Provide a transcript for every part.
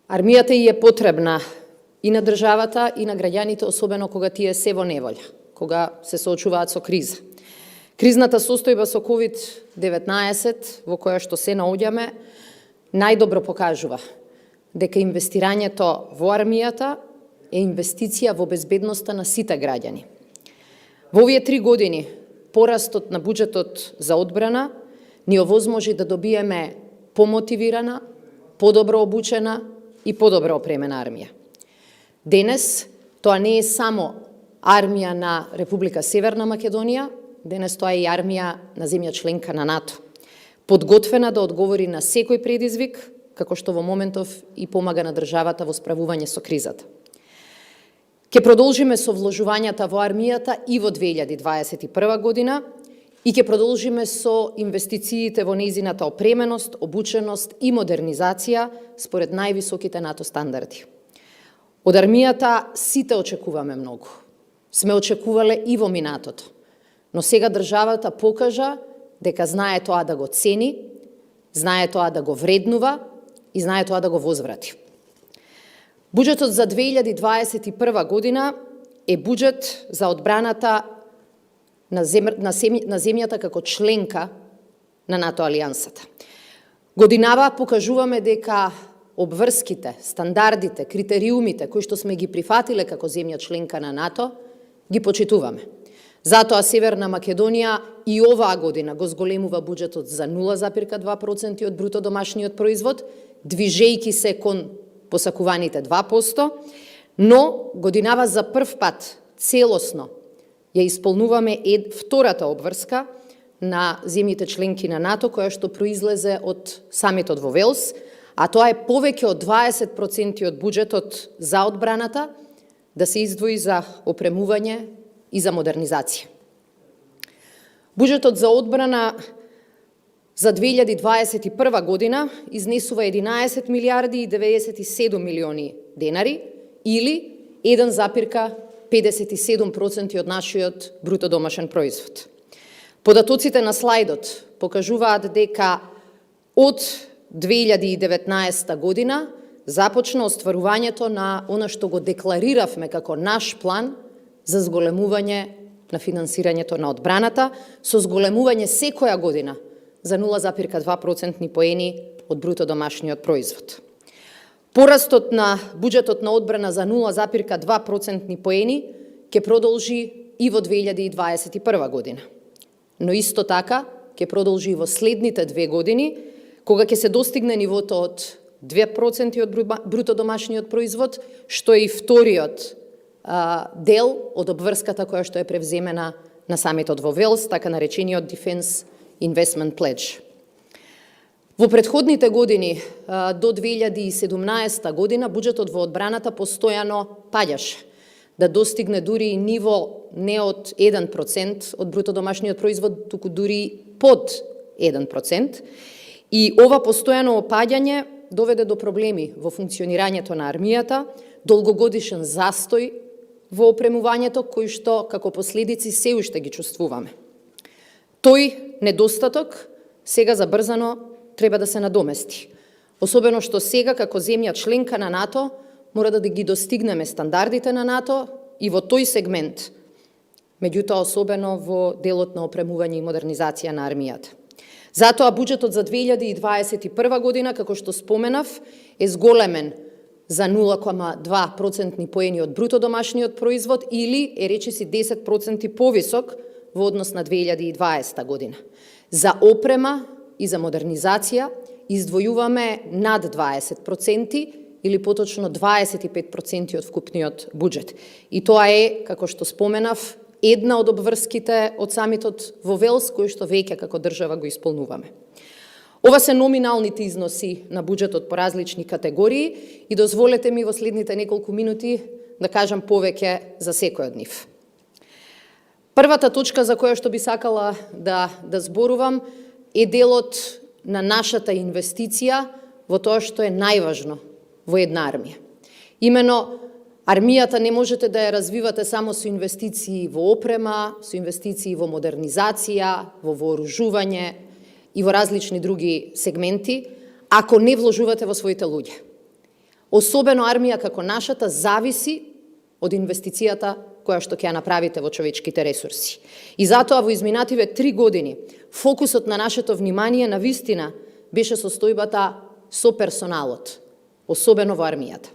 Армијата и е потребна и на државата, и на граѓаните, особено кога тие се во неволја, кога се соочуваат со криза. Кризната состојба со COVID-19, во која што се наоѓаме, најдобро покажува дека инвестирањето во армијата е инвестиција во безбедноста на сите граѓани. Во овие 3 години, порастот на буџетот за одбрана ни овозможи да добиеме помотивирана, подобро обучена и подобро опремена армија. Денес, тоа не е само армија на Република Северна Македонија, денес тоа е и армија на земја членка на НАТО, подготвена да одговори на секој предизвик, како што во моментов и помага на државата во справување со кризата. Ке продолжиме со вложувањата во армијата и во 2021 година и ке продолжиме со инвестициите во нејзината опременост, обученост и модернизација според највисоките НАТО стандарди. Од армијата сите очекуваме многу. Сме очекувале и во минатото, но сега државата покажа дека знае тоа да го цени, знае тоа да го вреднува и знае тоа да го возврати. Буџетот за 2021 година е буџет за одбраната на земјата како членка на НАТО алијансата. Годинава покажуваме дека обврските, стандардите, критериумите кои што сме ги прифатиле како земја членка на НАТО, ги почитуваме. Затоа Северна Македонија и оваа година го зголемува буџетот за 0,2% од бруто домашниот производ, движејки се кон посакуваните 2%, но годинава за прв пат целосно ја исполнуваме втората обврска на земјите членки на НАТО, која што произлезе од самитот во Велс, а тоа е повеќе од 20% од буџетот за одбраната да се издвои за опремување и за модернизација. Буџетот за одбрана за 2021 година изнесува 11 милиарди и 97 милиони денари или 1,57% од нашиот бруто домашен производ. Податоците на слайдот покажуваат дека од 2019 година започна остварувањето на она што го деклариравме како наш план за зголемување на финансирањето на одбраната, со зголемување секоја година за 0,2% поени од бруто домашниот производ. Порастот на буџетот на одбрана за 0,2% поени ќе продолжи и во 2021 година. Но исто така ќе продолжи и во следните 2 години, кога ќе се достигне нивото од 2% од бруто домашниот производ, што е и вториот дел од обврската која што е превземена на самитот во Велс, така наречениот Defense Investment Pledge. Во предходните години до 2017 година буџетот во одбраната постојано паѓаше, да достигне дури и ниво не од 1% од бруто домашниот производ, туку дури под 1%. И ова постојано опаѓање доведе до проблеми во функционирањето на армијата, долгогодишен застој во опремувањето, кој што како последици се уште ги чувствуваме. Тој недостаток сега забрзано треба да се надомести. Особено што сега како земја членка на НАТО мора да ги достигнеме стандардите на НАТО и во тој сегмент, меѓутоа особено во делот на опремување и модернизација на армијата. Затоа буџетот за 2021 година, како што споменав, е зголемен за 0,2% поени од бруто домашниот производ или е речиси 10% повисок во однос на 2020 година. За опрема и за модернизација издвојуваме над 20% или поточно 25% од вкупниот буџет. И тоа е, како што споменав, една од обврските од самитот во Велс, кој што веќе како држава го исполнуваме. Ова се номиналните износи на буџетот по различни категории и дозволете ми во следните неколку минути да кажам повеќе за секој од нив. Првата точка за која што би сакала да зборувам е делот на нашата инвестиција во тоа што е најважно во една армија. Имено, армијата не можете да ја развивате само со инвестиции во опрема, со инвестиции во модернизација, во вооружување и во различни други сегменти, ако не вложувате во своите луѓе. Особено армија како нашата зависи од инвестицијата која што ќе ја направите во човечките ресурси. И затоа во изминативе 3 години фокусот на нашето внимание на вистина беше состојбата со персоналот, особено во армијата.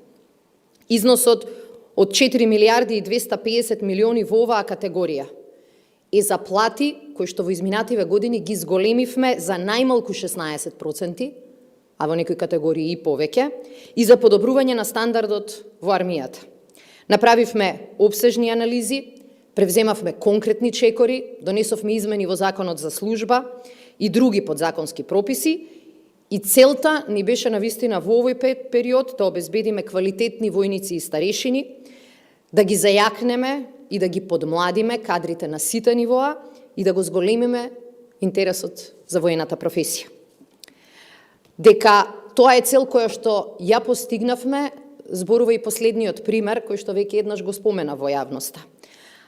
Износот од 4 милиарди и 250 милиони во оваа категорија е за плати кои што во изминативе години ги зголемивме за најмалку 16%, а во некои категории и повеќе, и за подобрување на стандардот во армијата. Направивме обсежни анализи, превземавме конкретни чекори, донесовме измени во Законот за служба и други подзаконски прописи, и целта ни беше навистина во овој период да обезбедиме квалитетни војници и старешини, да ги зајакнеме и да ги подмладиме кадрите на сите нивоа и да го зголемиме интересот за воената професија. Дека тоа е цел која што ја постигнавме, зборува и последниот пример кој што веќе еднаш го спомена во јавноста.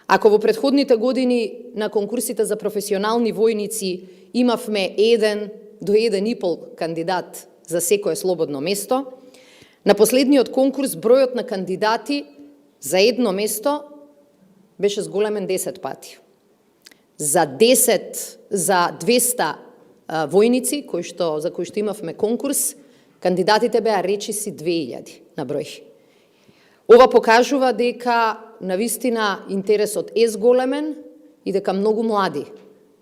Ако во претходните години на конкурсите за професионални војници имавме 1 до 1,5 кандидат за секое слободно место, на последниот конкурс бројот на кандидати за едно место беше зголемен 10 пати. За 200 војници за кои што имавме конкурс, кандидатите беа речиси 2000 на број. Ова покажува дека навистина интересот е зголемен и дека многу млади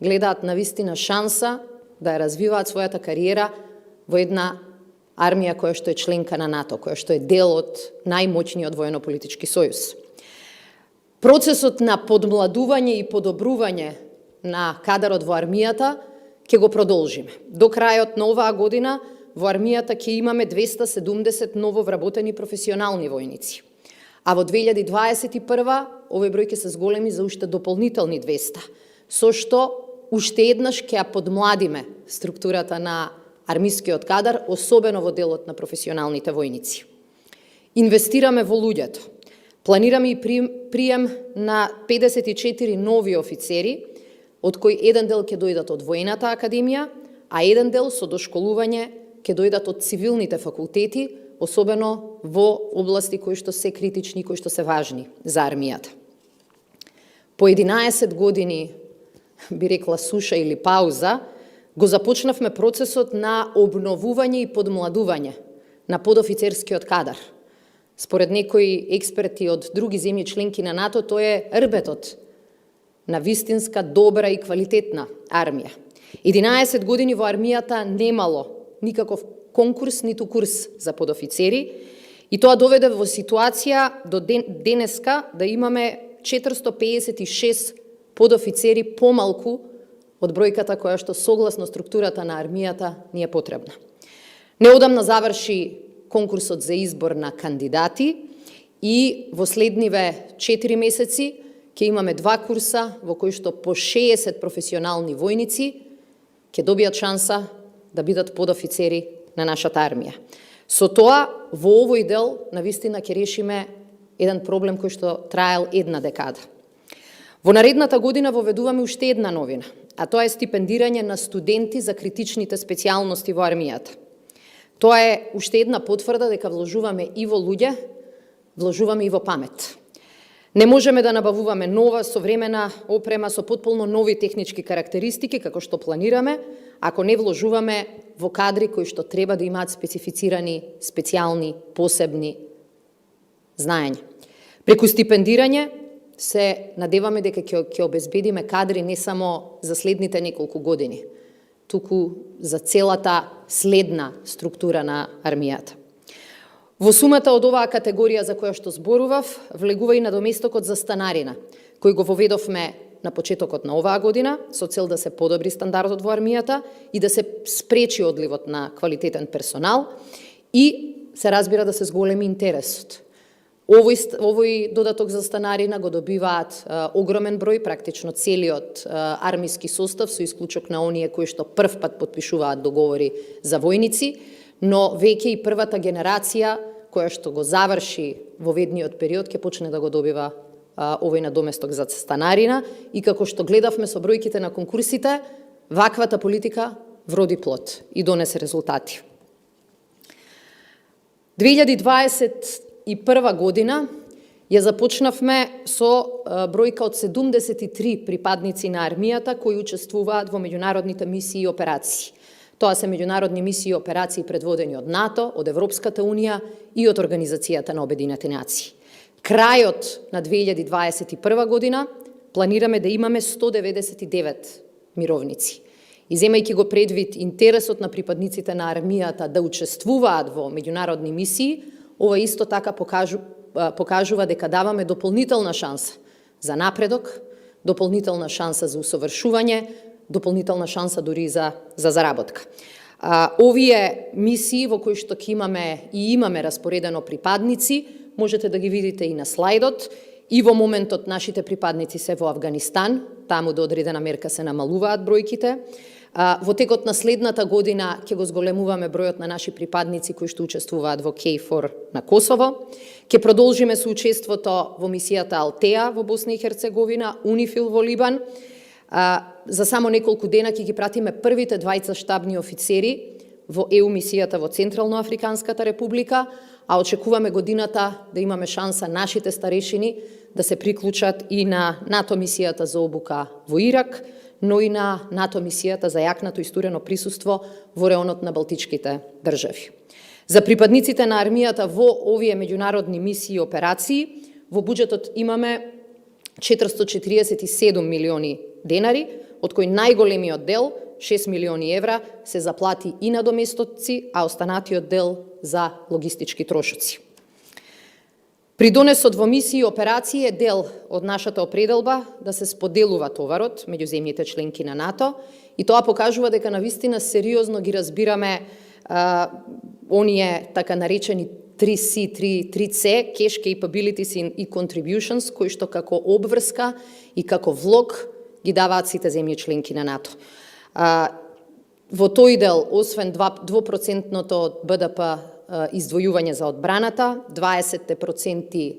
гледаат навистина шанса да ја развиваат својата кариера во една армија која што е членка на НАТО, која што е дел од најмоćниот воено-политички сојуз. Процесот на подмладување и подобрување на кадарот во армијата ќе го продолжиме. До крајот на оваа година во армијата ќе имаме 270 нововработени професионални војници. А во 2021 овој број ќе се зголеми за уште дополнителни 200, со што уште еднаш ќе ја подмладиме структурата на армискиот кадар, особено во делот на професионалните војници. Инвестираме во луѓето. Планираме и прием на 54 нови офицери, од кои еден дел ќе дојдат од Воената академија, а еден дел со дошколување ќе дојдат од цивилните факултети, особено во области кои што се критични, кои што се важни за армијата. По 11 години, би рекла суша или пауза, го започнавме процесот на обновување и подмладување на подофицерскиот кадар. Според некои експерти од други земји членки на НАТО, тоа е рбетот на вистинска, добра и квалитетна армија. 11 години во армијата немало никаков конкурс, ниту курс за подофицери, и тоа доведе во ситуација до денеска да имаме 456 подофицери помалку од бројката која што согласно структурата на армијата ни е потребна. Неодамна заврши конкурсот за избор на кандидати и во следниве 4 месеци ќе имаме 2 курса во кои што по 60 професионални војници ќе добијат шанса да бидат подофицери на нашата армија. Со тоа, во овој дел, навистина ќе решиме еден проблем кој што траел една декада. Во наредната година воведуваме уште една новина, а тоа е стипендирање на студенти за критичните специјалности во армијата. Тоа е уште една потврда дека вложуваме и во луѓе, вложуваме и во памет. Не можеме да набавуваме нова, современа опрема со потполно нови технички карактеристики, како што планираме, ако не вложуваме во кадри кои што треба да имаат специфицирани, специјални, посебни знаења. Преку стипендирање се надеваме дека ќе обезбедиме кадри не само за следните неколку години, туку за целата следна структура на армијата. Во сумата од оваа категорија за која што зборував, влегува и надоместокот за станарина, кој го воведовме на почетокот на оваа година, со цел да се подобри стандардот во армијата и да се спречи одливот на квалитетен персонал и се разбира да се зголеми интересот. Овој додаток за станарина го добиваат огромен број, практично целиот армиски состав, со исклучок на оние кои што прв пат потпишуваат договори за војници, но веќе и првата генерација која што го заврши во ведниот период ќе почне да го добива овој надоместок за станарина и како што гледавме со бројките на конкурсите, ваквата политика вроди плод и донесе резултати. 2021 година ја започнавме со бројка од 73 припадници на армијата кои учествуваат во меѓународните мисии и операции. Тоа се меѓународни мисии и операции предводени од НАТО, од Европската Унија и од Организацијата на Обединените нации. Крајот на 2021 година планираме да имаме 199 мировници. И земајќи го предвид интересот на припадниците на армијата да учествуваат во меѓународни мисии, ова исто така покажува дека даваме дополнителна шанса за напредок, дополнителна шанса за усовршување, дополнителна шанса дури за заработка. Овие мисии во кои што имаме распоредено припадници, можете да ги видите и на слайдот, и во моментот нашите припадници се во Авганистан, таму до одредена мерка се намалуваат бројките. Во текот на следната година ќе го зголемуваме бројот на наши припадници кои што учествуваат во KFOR на Косово. Ќе продолжиме со учеството во мисијата Алтеа во Босна и Херцеговина, Унифил во Либан. За само неколку дена ќе ги пратиме првите двајца штабни офицери во ЕУ мисијата во Централно Африканската република, а очекуваме годината да имаме шанса нашите старешини да се приклучат и на НАТО мисијата за обука во Ирак, но и на НАТО мисијата за јакнато и стурено присуство во реонот на Балтичките држави. За припадниците на армијата во овие меѓународни мисии и операции, во буџетот имаме 447 милиони денари, од кои најголемиот дел, 6 милиони евра, се заплати и на доместоци, а останатиот дел за логистички трошоци. Придонесот во мисии и операции е дел од нашата определба да се споделува товарот меѓу земјите членки на НАТО, и тоа покажува дека навистина сериозно ги разбираме оние така наречени 3C, 3C, Cash Capabilities и Contributions, кои што како обврска и како влог ги даваат сите земји членки на НАТО. Во тој дел, освен 2% од БДП издвојување за одбраната, 20%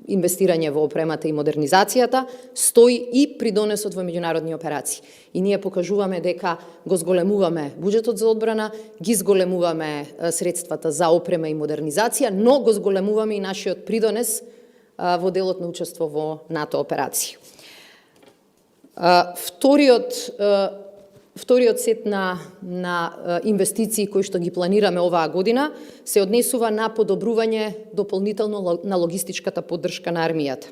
инвестирање во опремата и модернизацијата, стои и придонесот во меѓународни операции. И ние покажуваме дека го зголемуваме буџетот за одбрана, ги зголемуваме средствата за опрема и модернизација, но го зголемуваме и нашиот придонес во делот на учество во НАТО операции. Вториот сет на инвестиции кои што ги планираме оваа година се однесува на подобрување дополнително на логистичката поддршка на армијата.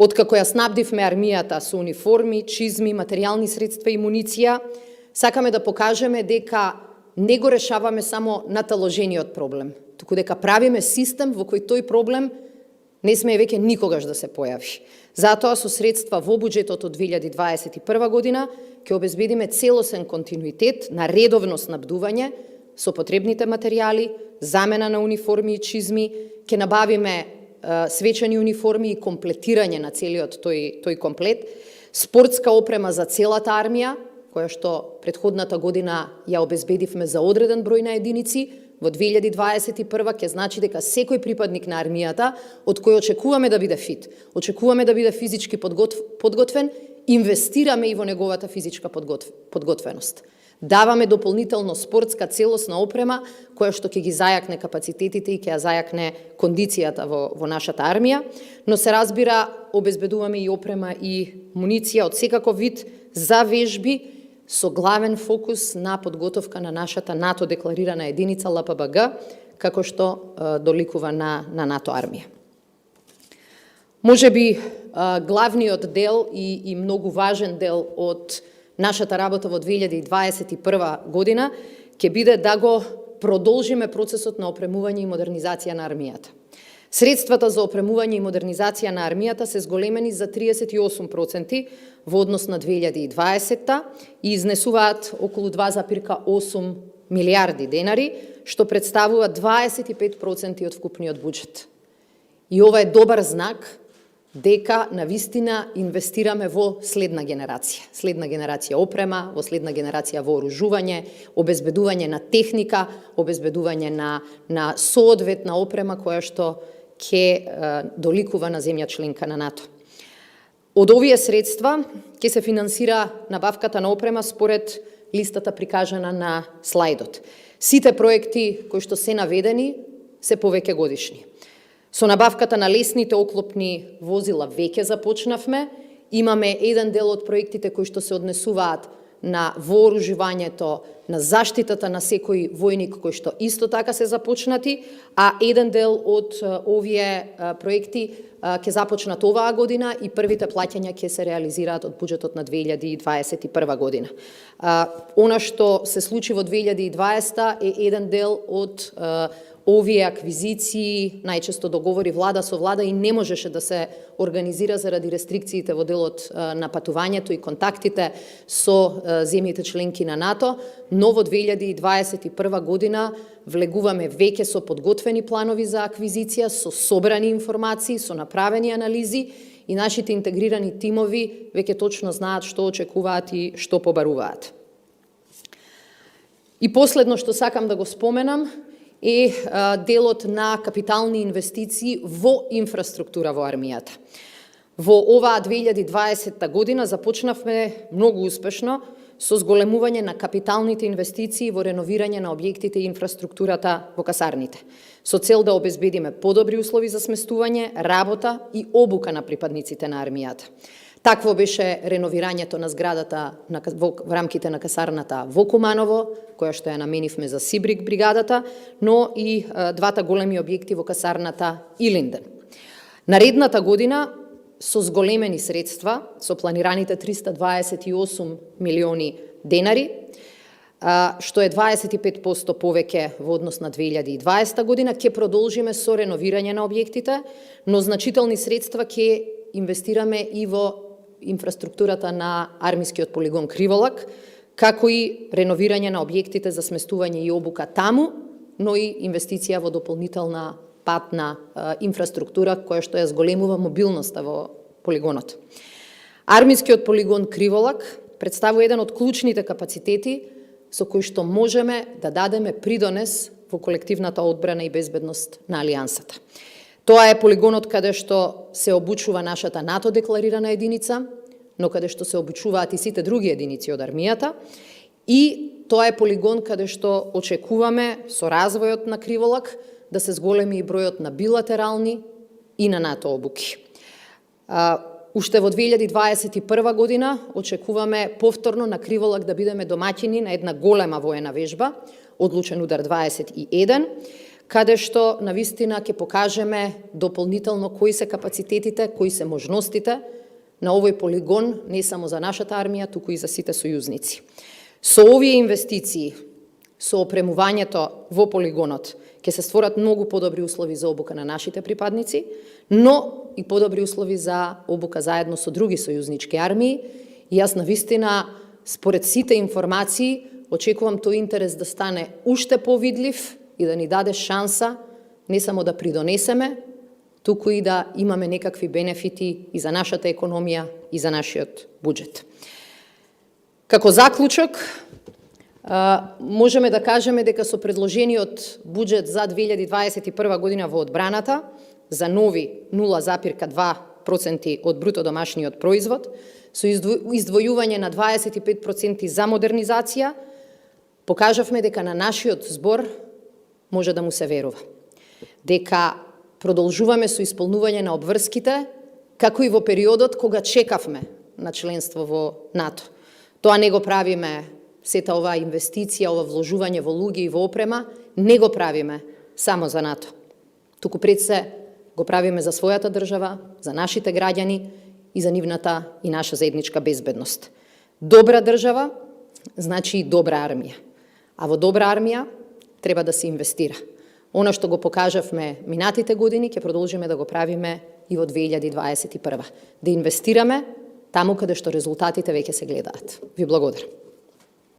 Откако ја снабдивме армијата со униформи, чизми, материјални средства и муниција, сакаме да покажеме дека не го решаваме само наталожениот проблем, туку дека правиме систем во кој тој проблем не сме веќе никогаш да се појави. Затоа со средства во буџетот од 2021 година ќе обезбедиме целосен континуитет на редовно снабдување со потребните материјали, замена на униформи и чизми, ќе набавиме свечени униформи и комплетирање на целиот тој комплет, спортска опрема за целата армија, која што претходната година ја обезбедивме за одреден број на единици, во 2021 ќе значи дека секој припадник на армијата, од кој очекуваме да биде фит, очекуваме да биде физички подготвен, инвестираме и во неговата физичка подготвеност. Даваме дополнително спортска целосна опрема, која што ќе ги зајакне капацитетите и ќе ја зајакне кондицијата во нашата армија, но се разбира, обезбедуваме и опрема и муниција од секаков вид за вежби, со главен фокус на подготовка на нашата НАТО декларирана единица ЛПБГ, како што доликува на НАТО армија. Можеби главниот дел и многу важен дел од нашата работа во 2021 година ќе биде да го продолжиме процесот на опремување и модернизација на армијата. Средствата за опремување и модернизација на армијата се зголемени за 38% во однос на 2020 и изнесуваат околу 2,8 милиарди денари, што представува 25% од вкупниот буџет. И ова е добар знак дека навистина инвестираме во следна генерација опрема, во следна генерација вооружување, обезбедување на техника, обезбедување на соодветна опрема која што ќе доликува на земја членка на НАТО. Од овие средства ќе се финансира набавката на опрема според листата прикажана на слайдот. Сите проекти кои што се наведени се повеќе годишни. Со набавката на лесните оклопни возила веќе започнавме. Имаме еден дел од проектите кои што се однесуваат на вооружувањето, на заштитата на секој војник кои што исто така се започнати, а еден дел од овие проекти ќе започнат оваа година и првите плаќања ќе се реализираат од буџетот на 2021 година. Она што се случи во 2020 е еден дел од овие аквизиции, најчесто договори влада со влада и не можеше да се организира заради рестрикциите во делот на патувањето и контактите со земјите членки на НАТО, но во 2021 година влегуваме веќе со подготвени планови за аквизиција, со собрани информации, со направени анализи и нашите интегрирани тимови веќе точно знаат што очекуваат и што побаруваат. И последно што сакам да го споменам е делот на капитални инвестиции во инфраструктура во армијата. Во оваа 2020 година започнавме многу успешно со зголемување на капиталните инвестиции во реновирање на објектите и инфраструктурата во касарните, со цел да обезбедиме подобри услови за сместување, работа и обука на припадниците на армијата. Такво беше реновирањето на зградата во рамките на касарната во Куманово, која што ја наменивме за Сибрик бригадата, но и двата големи објекти во касарната Илинден. Наредната година со зголемени средства, со планираните 328 милиони денари, што е 25% повеќе во однос на 2020 година, ќе продолжиме со реновирање на објектите, но значителни средства ќе инвестираме и во инфраструктурата на армискиот полигон Криволак, како и реновирање на објектите за сместување и обука таму, но и инвестиција во дополнителна патна инфраструктура која што ја зголемува мобилноста во полигонот. Армискиот полигон Криволак представува еден од клучните капацитети со кои што можеме да дадеме придонес во колективната одбрана и безбедност на Алијансата. Тоа е полигонот каде што се обучува нашата НАТО декларирана единица, но каде што се обучуваат и сите други единици од армијата, и тоа е полигон каде што очекуваме со развојот на Криволак да се зголеми и бројот на билатерални и на НАТО обуки. Уште во 2021 година очекуваме повторно на Криволак да бидеме домаќини на една голема воена вежба, Одлучен удар 21, каде што навистина ќе покажеме дополнително кои се капацитетите, кои се можностите на овој полигон, не само за нашата армија, туку и за сите сојузници. Со овие инвестиции, со опремувањето во полигонот, ќе се створат многу подобри услови за обука на нашите припадници, но и подобри услови за обука заедно со други сојузнички армии. И јас навистина, според сите информации, очекувам тој интерес да стане уште повидлив и да ни даде шанса не само да придонесеме, туку и да имаме некакви бенефити и за нашата економија и за нашиот буџет. Како заклучок, можеме да кажеме дека со предложениот буџет за 2021 година во одбраната за нови 0,2% од бруто домашниот производ, со издвојување на 25% за модернизација, покажавме дека на нашиот збор може да му се верува. Дека продолжуваме со исполнување на обврските, како и во периодот кога чекавме на членство во НАТО. Тоа не го правиме, сета оваа инвестиција, ова вложување во луѓе и во опрема, не го правиме само за НАТО. Туку пред се го правиме за својата држава, за нашите граѓани и за нивната и наша заедничка безбедност. Добра држава значи и добра армија. А во добра армија треба да се инвестира. Она што го покажавме минатите години, ќе продолжиме да го правиме и во 2021. Да инвестираме таму каде што резултатите веќе се гледаат. Ви благодарам.